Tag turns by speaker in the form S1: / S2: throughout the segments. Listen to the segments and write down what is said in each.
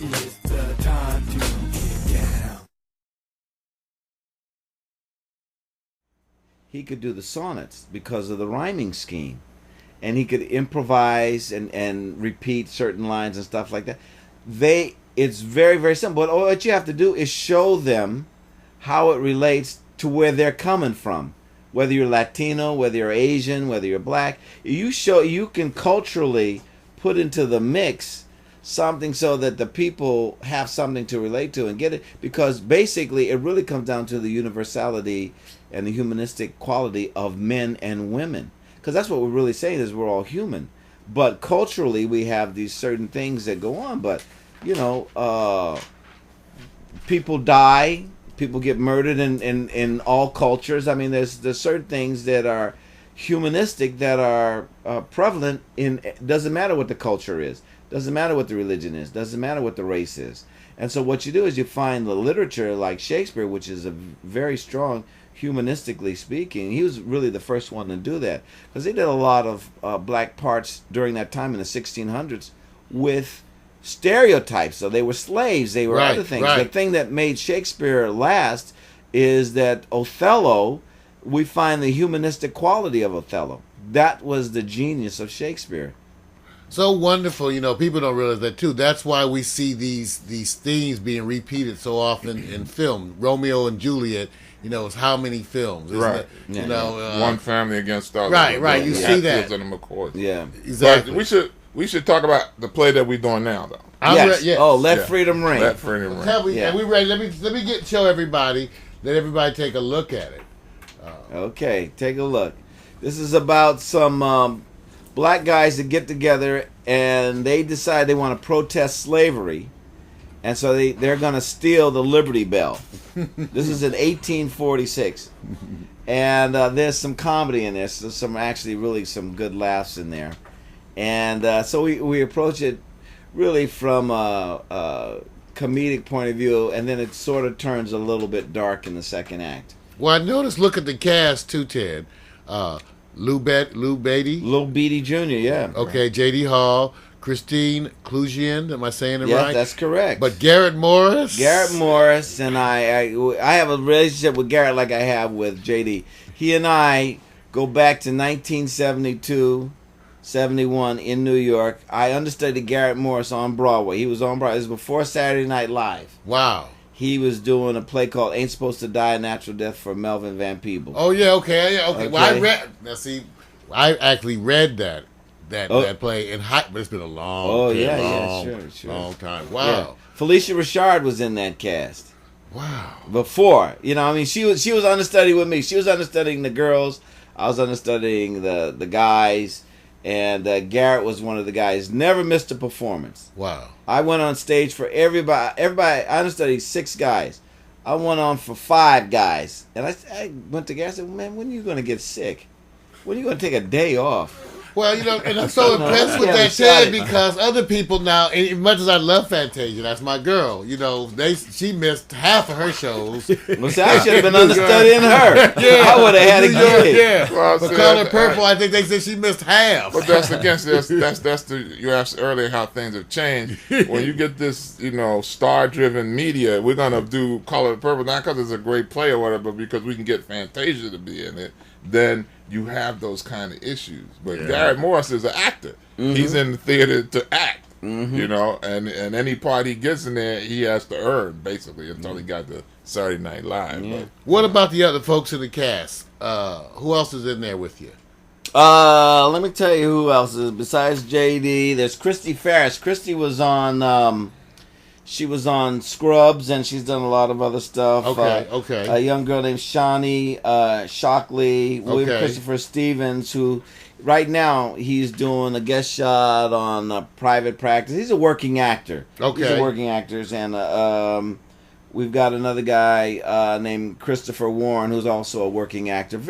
S1: It's the time to get down.
S2: He could do the sonnets because of the rhyming scheme. And he could improvise and repeat certain lines and stuff like that. It's very, very simple. But all that you have to do is show them how it relates to where they're coming from. Whether you're Latino, whether you're Asian, whether you're black, you can culturally put into the mix something so that the people have something to relate to and get it. Because basically it really comes down to the universality and the humanistic quality of men and women. Because that's what we're really saying is we're all human. But culturally we have these certain things that go on. But, people die. People get murdered in all cultures. I mean, there's certain things that are humanistic that are prevalent in. Doesn't matter what the culture is. Doesn't matter what the religion is. Doesn't matter what the race is. And so what you do is you find the literature like Shakespeare, which is a very strong, humanistically speaking. He was really the first one to do that because he did a lot of black parts during that time in the 1600s with stereotypes. So they were slaves, they were other things. The thing that made Shakespeare last is that Othello, we find the humanistic quality of Othello. That was the genius of Shakespeare.
S3: So wonderful, people don't realize that too. That's why we see these themes being repeated so often in film. Romeo and Juliet, it's how many films, isn't it?
S4: Yeah. One family against others.
S3: Right. You see that.
S4: And them, of course.
S2: Yeah,
S3: exactly.
S4: But we should talk about the play that we're doing now, though.
S2: Yes. Oh, Let Freedom Ring.
S4: Let Freedom Ring.
S3: Are we ready? Let me show everybody. Let everybody take a look at it.
S2: Okay, take a look. This is about some black guys that get together and they decide they want to protest slavery, and so they're going to steal the Liberty Bell. This is in 1846, and there's some comedy in this. There's some good laughs in there, and so we approach it really from a comedic point of view, and then it sort of turns a little bit dark in the second act.
S3: Well, I noticed, look at the cast too, Ted. Lou Beatty.
S2: Lil Beatty Jr., yeah.
S3: Okay, J.D. Hall, Christine Clusian, am I saying it right?
S2: Yes, that's correct.
S3: But Garrett Morris?
S2: Garrett Morris, and I have a relationship with Garrett like I have with J.D. He and I go back to 1972, 71 in New York. I understudied Garrett Morris on Broadway. He was on Broadway. This was before Saturday Night Live.
S3: Wow. He
S2: was doing a play called Ain't Supposed to Die a Natural Death for Melvin Van Peebles.
S3: Oh, yeah, okay. Well, I actually read that play in but it's been a long long time. Wow. Yeah.
S2: Felicia Richard was in that cast.
S3: Wow.
S2: Before, she was understudy with me. She was understudying the girls. I was understudying the guys. And Garrett was one of the guys. Never missed a performance.
S3: Wow.
S2: I went on stage for everybody. I understudied 6 guys. I went on for 5 guys. And I went to Garrett and said, man, when are you going to get sick? When are you going to take a day off?
S3: Well, and I'm so impressed with that, Ted, because other people now, and as much as I love Fantasia, that's my girl, she missed half of her shows.
S2: Well, see, I should have been understudying her.
S3: Yeah.
S2: I would have had a gig.
S3: Yeah. Well, but Color Purple, I think they said she missed half.
S4: But that's against you asked earlier how things have changed. When you get this, star-driven media, we're going to do Color Purple, not because it's a great play or whatever, but because we can get Fantasia to be in it. Then you have those kind of issues. But Garrett Morris is an actor. Mm-hmm. He's in the theater to act, and any part he gets in there, he has to earn, basically, until he got to Saturday Night Live.
S2: Yeah.
S3: What about the other folks in the cast? Who else is in there with you?
S2: Let me tell you who else is. Besides JD, there's Christy Ferris. Christy was on... She was on Scrubs, and she's done a lot of other stuff.
S3: Okay.
S2: A young girl named Shawnee Shockley, William Christopher Stevens, who right now he's doing a guest shot on Private Practice. He's a working actor.
S3: Okay.
S2: He's a working actor, and we've got another guy named Christopher Warren, who's also a working actor.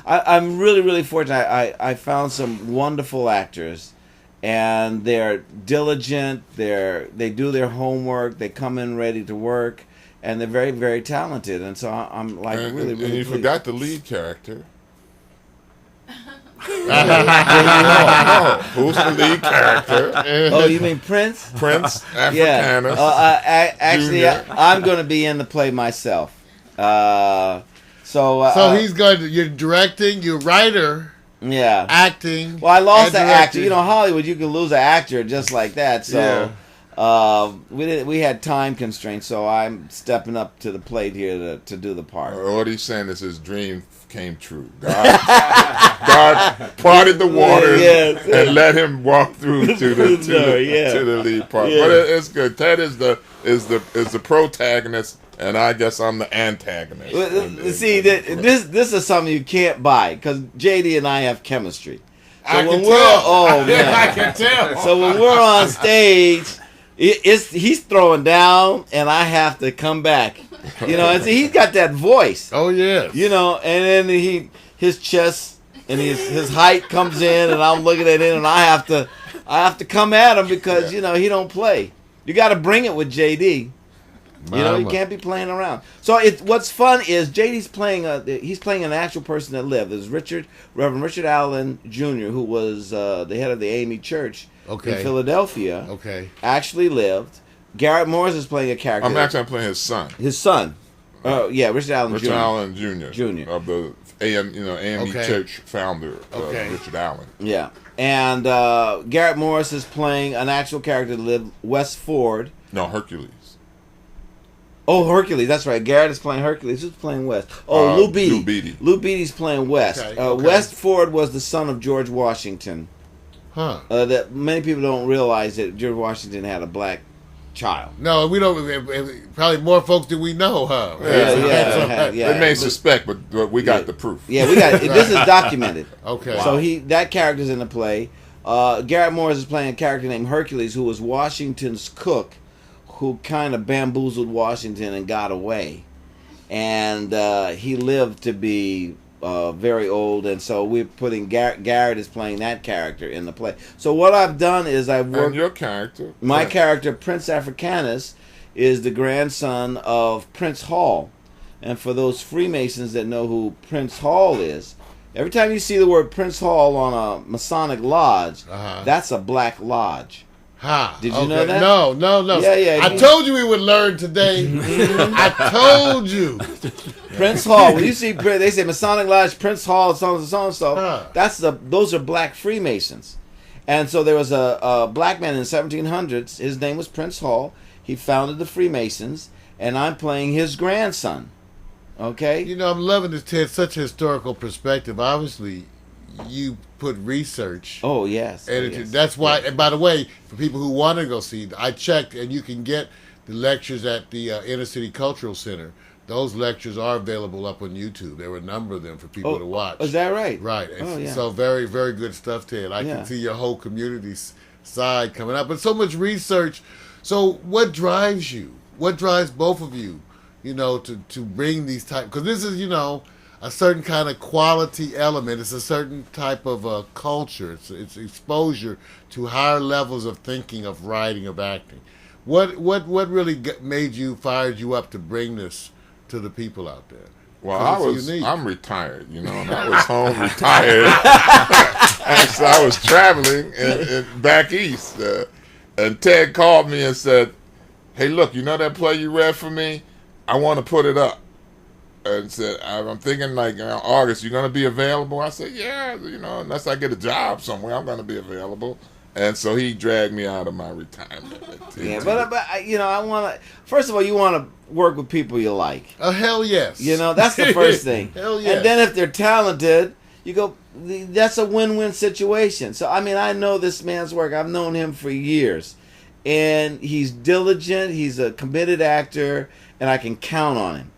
S2: I'm really, really fortunate. I found some wonderful actors. And they're diligent. They do their homework. They come in ready to work, and they're very, very talented. And so I'm really, really.
S4: And you
S2: pleased.
S4: forgot the lead character. No, who's the lead character?
S2: Oh, you mean Prince?
S4: Prince
S2: Yeah.
S4: Africanus.
S2: Actually,
S4: Junior.
S2: I'm going to be in the play myself.
S3: So he's going to. You're directing. You're writer.
S2: Yeah.
S3: Acting.
S2: Well, I lost
S3: and
S2: an actor.
S3: directing.
S2: You know, Hollywood, you can lose an actor just like that. So we had time constraints, so I'm stepping up to the plate here to do the part.
S4: What he's saying is his dream came true. God parted the waters
S2: Yes.
S4: and let him walk through to the lead part.
S2: Yeah.
S4: But it's good. Ted is the protagonist, and I guess I'm the antagonist.
S2: See, this is something you can't buy because JD and I have chemistry. So
S3: I
S2: when
S3: can
S2: we're
S3: tell.
S2: oh man,
S3: I can tell.
S2: So when we're on stage, he's throwing down, and I have to come back. You know, and see, he's got that voice.
S3: Oh yeah.
S2: You know, and then his chest and his height comes in, and I'm looking at him, and I have to come at him because you know he don't play. You got to bring it with JD. You know, you can't be playing around. So what's fun is JD's playing he's playing an actual person that lived. There's Reverend Richard Allen Jr., who was the head of the AME Church in Philadelphia.
S3: Okay.
S2: Actually lived. Garrett Morris is playing a character.
S4: I'm playing his son.
S2: His son. Oh yeah, Richard Allen
S4: Richard
S2: Jr.
S4: Allen Jr. of the AME
S3: Okay.
S4: Church founder,
S3: Okay.
S4: Richard Allen.
S2: Yeah, and Garrett Morris is playing an actual character that lived, West Ford.
S4: No, Hercules.
S2: Oh, Hercules, that's right. Garrett is playing Hercules. Who's playing West? Oh, Lou Beatty.
S4: Lou Beatty.
S2: Lou Beatty's playing West.
S3: Okay.
S2: West Ford was the son of George Washington.
S3: Huh.
S2: That many people don't realize that George Washington had a black child.
S3: No, we don't. Probably more folks than we know, huh?
S2: Yeah.
S4: They may suspect, but we got the proof.
S2: Yeah, we got this is documented.
S3: Okay.
S2: So that character's in the play. Garrett Morris is playing a character named Hercules, who was Washington's cook, who kind of bamboozled Washington and got away. And he lived to be very old, and so we're putting Garrett is playing that character in the play. So what I've done is I've worked...
S4: And your character?
S2: My character, Prince Africanus, is the grandson of Prince Hall. And for those Freemasons that know who Prince Hall is, every time you see the word Prince Hall on a Masonic lodge, that's a black lodge.
S3: Ha.
S2: Did you know that?
S3: No.
S2: Yeah.
S3: I told you we would learn today. I told you.
S2: Prince Hall. When you see, they say Masonic Lodge, Prince Hall, so and so. Those are black Freemasons. And so there was a black man in the 1700s. His name was Prince Hall. He founded the Freemasons, and I'm playing his grandson. Okay.
S3: You know, I'm loving this, Ted. Such a historical perspective. Obviously, you put research.
S2: Oh yes.
S3: That's why. And by the way, for people who want to go see, I checked, and you can get the lectures at the Inner City Cultural Center. Those lectures are available up on YouTube. There were a number of them for people to watch.
S2: Is that right?
S3: Right. And
S2: Oh, yeah.
S3: so very, very good stuff, Ted. I can see your whole community's side coming up. But so much research. So what drives you? What drives both of you, you know, to bring these type? Because this is, you know, a certain kind of quality element. It's a certain type of culture. It's exposure to higher levels of thinking, of writing, of acting. What really fired you up to bring this to the people out there?
S4: Well,
S3: unique.
S4: I'm retired, you know, and I was home retired. And so I was traveling back east, and Ted called me and said, "Hey, look, you know that play you read for me? I want to put it up." And said, "I'm thinking like around August, you're gonna be available?" I said, "Yeah, you know, unless I get a job somewhere, I'm gonna be available." And so he dragged me out of my retirement.
S2: Yeah, but you know, I want to. First of all, you want to work with people you like.
S3: Oh, hell yes.
S2: You know, that's the first thing.
S3: Hell yes.
S2: And then if they're talented, you go. That's a win-win situation. So I mean, I know this man's work. I've known him for years, and he's diligent. He's a committed actor, and I can count on him.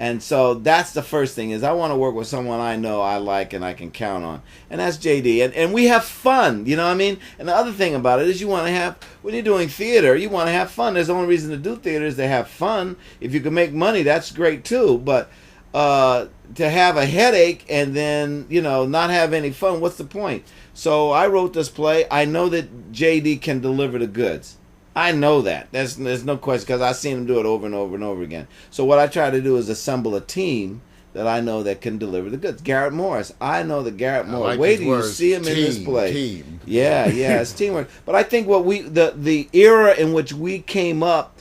S2: And so that's the first thing is I want to work with someone I know I like and I can count on. And that's JD. And we have fun, you know what I mean? And the other thing about it is you want to have, when you're doing theater, you want to have fun. There's the only reason to do theater is to have fun. If you can make money, that's great too. But to have a headache and then, you know, not have any fun, what's the point? So I wrote this play. I know that JD can deliver the goods. I know that. There's no question because I've seen him do it over and over and over again. So what I try to do is assemble a team that I know that can deliver the goods. Garrett Morris. I know that Garrett Morris.
S3: like
S2: Wait
S3: his
S2: till you
S3: words.
S2: see him in this
S3: Team,
S2: play.
S3: team.
S2: Yeah, it's teamwork. But I think what the era in which we came up,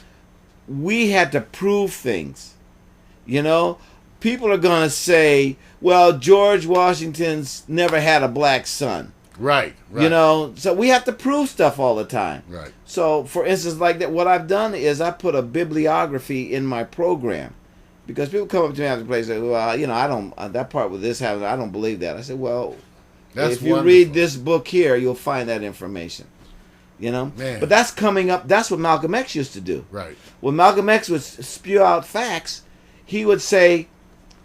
S2: we had to prove things. You know, people are gonna say, "Well, George Washington's never had a black son."
S3: Right.
S2: You know, so we have to prove stuff all the time.
S3: Right.
S2: So, for instance, like that, what I've done is I put a bibliography in my program. Because people come up to me after the play and say, well, you know, I don't, that part with this happening, I don't believe that. I said, well,
S3: That's
S2: if you
S3: wonderful.
S2: read this book here, you'll find that information. You know?
S3: Man.
S2: But that's coming up, that's what Malcolm X used to do.
S3: Right.
S2: When Malcolm X would spew out facts, he would say,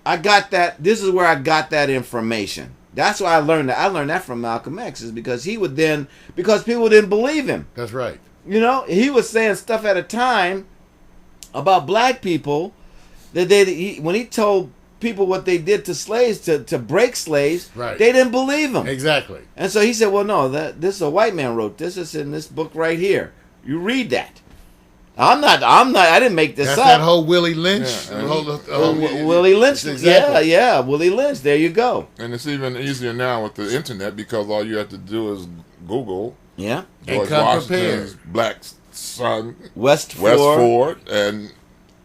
S2: I got that, this is where I got that information. That's why I learned that. I learned that from Malcolm X, is because he would then, because people didn't believe him.
S3: That's right.
S2: You know, he was saying stuff at a time about black people that when he told people what they did to slaves to break slaves,
S3: Right.
S2: they didn't believe him.
S3: Exactly.
S2: And so he said, well, no, this a white man wrote this. It's in this book right here. You read that. I didn't make this
S3: That's
S2: up.
S3: that whole Willie Lynch.
S4: Yeah,
S3: the whole,
S2: Willie Lynch.
S3: Exactly.
S2: Yeah, Willie Lynch. There you go.
S4: And it's even easier now with the internet because all you have to do is Google
S2: Yeah.
S3: And
S4: George
S3: come
S4: Washington's
S3: prepared.
S4: black son,
S2: West
S4: Ford, and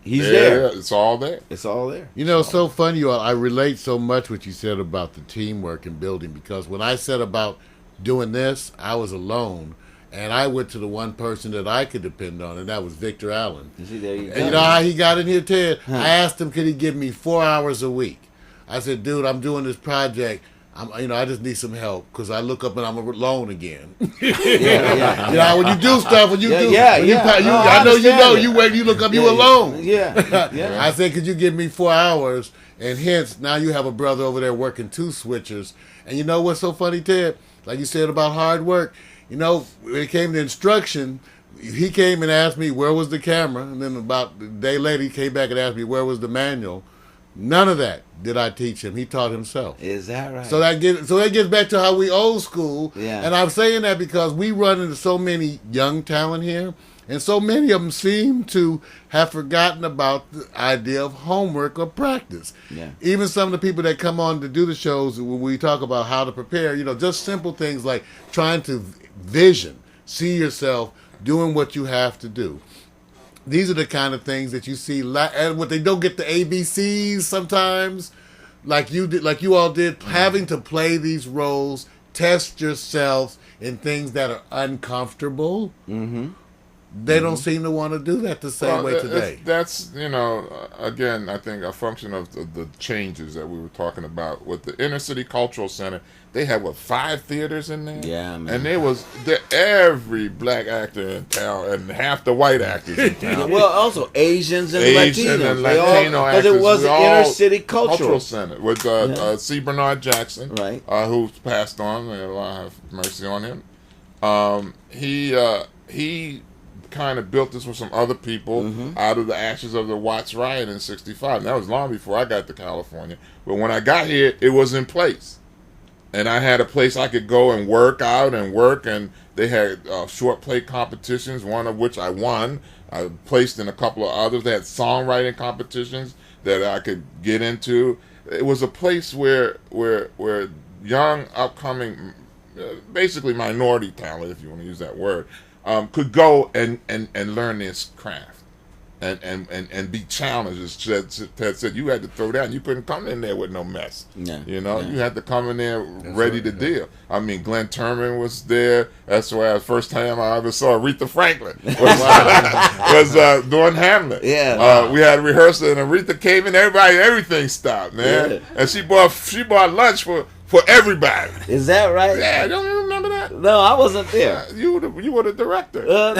S2: He's there.
S4: it's all there.
S2: It's all there.
S3: You know, it's so funny, you all. I relate so much what you said about the teamwork and building, because when I said about doing this, I was alone, and I went to the one person that I could depend on, and that was Victor Allen.
S2: You see, there you go.
S3: And you know how he got in here, Ted? I asked him, could he give me 4 hours a week? I said, dude, I'm doing this project. I just need some help, because I look up and I'm alone again.
S2: yeah.
S3: You know, when you do stuff, when you do,
S2: yeah,
S3: when
S2: yeah.
S3: you,
S2: No, I
S3: I know you
S2: understand
S3: know.
S2: it.
S3: You wait, you look up, you
S2: Yeah,
S3: alone.
S2: Yeah.
S3: I said, could you give me 4 hours? And hence, now you have a brother over there working 2 switchers. And you know what's so funny, Ted? Like you said about hard work. You know, when it came to instruction, he came and asked me where was the camera, and then about a day later he came back and asked me where was the manual. None of that did I teach him. He taught himself.
S2: Is that right?
S3: So that gets back to how we old school.
S2: Yeah.
S3: And I'm saying that because we run into so many young talent here, and so many of them seem to have forgotten about the idea of homework or practice.
S2: Yeah.
S3: Even some of the people that come on to do the shows, when we talk about how to prepare, you know, just simple things like trying to vision, see yourself doing what you have to do. These are the kind of things that you see, and what they don't get the ABCs sometimes, like you did, like you all did, having to play these roles, test yourself in things that are uncomfortable. Mm-hmm. They don't seem to want to do that the same way today.
S4: That's, again, I think a function of the changes that we were talking about with the Inner City Cultural Center. They had 5 theaters in there?
S2: Yeah, man.
S4: And there was every black actor in town and half the white actors in town.
S2: Well, also Asians and
S4: Asian
S2: Latinos.
S4: and Latino
S2: Because
S4: actors.
S2: it was
S4: We
S2: the
S4: all-
S2: inner city cultural.
S4: Center with C. Bernard Jackson,
S2: Right.
S4: Who's passed on. May Allah have mercy on him. He kind of built this with some other people out of the ashes of the Watts riot in '65. And that was long before I got to California. But when I got here, it was in place. And I had a place I could go and work out and work, and they had short play competitions, one of which I won. I placed in a couple of others. They had songwriting competitions that I could get into. It was a place where young, upcoming, basically minority talent, if you want to use that word, could go and learn this craft. And be challenged. As Ted said, you had to throw down. You couldn't come in there with no mess.
S2: Yeah.
S4: You had to come in there ready to deal. I mean, Glenn Turman was there. That's why the first time I ever saw Aretha Franklin was doing Hamlet.
S2: Yeah.
S4: We had a rehearsal and Aretha came in. Everything stopped, man.
S2: Yeah.
S4: And she bought lunch for everybody.
S2: Is that right?
S4: Yeah, don't you remember that?
S2: No, I wasn't there.
S4: You were the director.
S2: No.